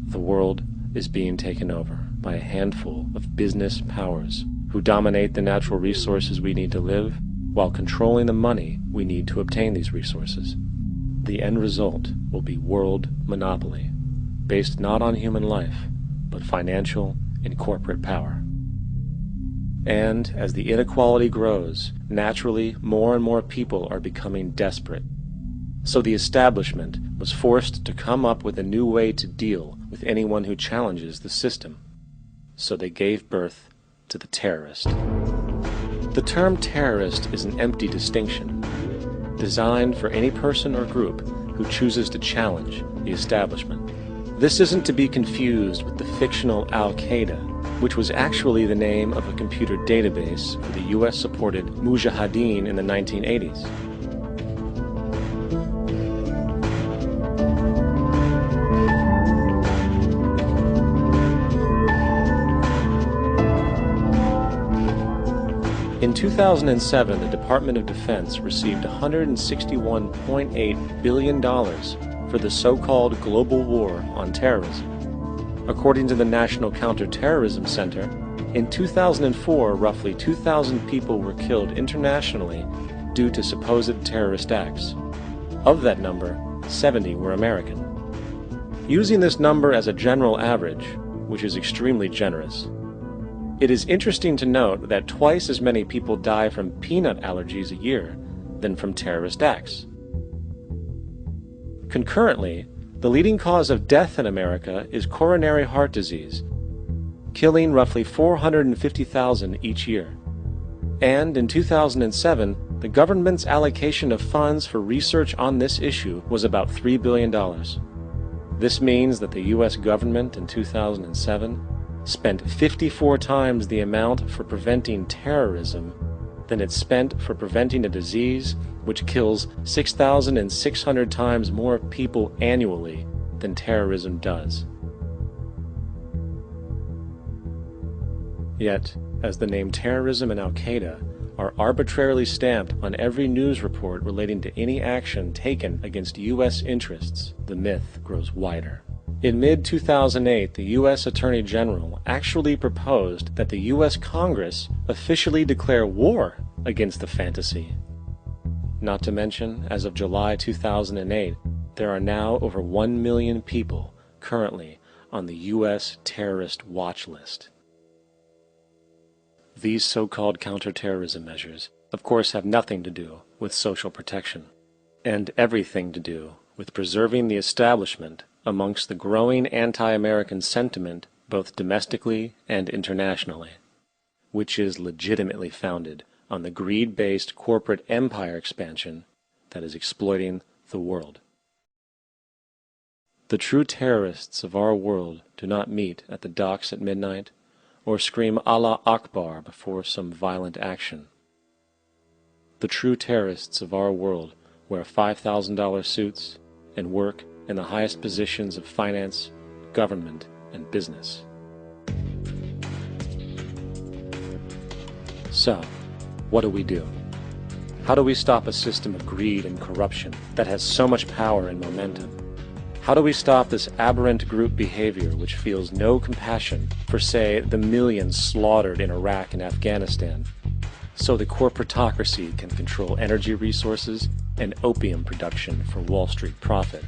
The world is being taken over by a handful of business powers who dominate the natural resources we need to live while controlling the money we need to obtain these resources. The end result will be world monopoly, based not on human life, but financial and corporate power. And as the inequality grows, naturally more and more people are becoming desperate. So the establishment was forced to come up with a new way to deal with anyone who challenges the system. So they gave birth to the terrorist. The term terrorist is an empty distinction, designed for any person or group who chooses to challenge the establishment. This isn't to be confused with the fictional Al-Qaeda, which was actually the name of a computer database for the US-supported Mujahideen in the 1980s. In 2007, the Department of Defense received $161.8 billion for the so-called global war on terrorism. According to the National Counterterrorism Center, in 2004, roughly 2,000 people were killed internationally due to supposed terrorist acts. Of that number, 70 were American. Using this number as a general average, which is extremely generous, it is interesting to note that twice as many people die from peanut allergies a year than from terrorist acts. Concurrently, the leading cause of death in America is coronary heart disease, killing roughly 450,000 each year. And in 2007, the government's allocation of funds for research on this issue was about $3 billion. This means that the US government in 2007 spent 54 times the amount for preventing terrorism than it spent for preventing a disease which kills 6,600 times more people annually than terrorism does. Yet, as the name terrorism and Al-Qaeda are arbitrarily stamped on every news report relating to any action taken against US interests, the myth grows wider. In mid-2008, the U.S. Attorney General actually proposed that the U.S. Congress officially declare war against the fantasy. Not to mention, as of July 2008, there are now over 1 million people currently on the U.S. terrorist watch list. These so-called counterterrorism measures, of course, have nothing to do with social protection, and everything to do with preserving the establishment amongst the growing anti-American sentiment both domestically and internationally, which is legitimately founded on the greed-based corporate empire expansion that is exploiting the world. The true terrorists of our world do not meet at the docks at midnight or scream Allah Akbar before some violent action. The true terrorists of our world wear $5,000 suits and work in the highest positions of finance, government, and business. So, what do we do? How do we stop a system of greed and corruption that has so much power and momentum? How do we stop this aberrant group behavior which feels no compassion for, say, the millions slaughtered in Iraq and Afghanistan, so the corporatocracy can control energy resources and opium production for Wall Street profit?